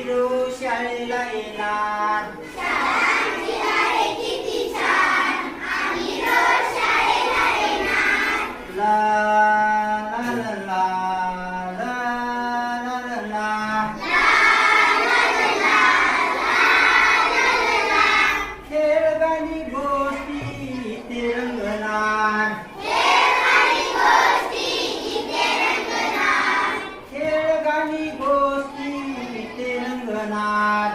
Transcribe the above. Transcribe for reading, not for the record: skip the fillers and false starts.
रोज शाळेला येणार. ला ला ला ला ला ला ला. खेळ गाणी गोष्टी इथे रंगणार. खेळ गाणी गोष्टी इथे रंगणार.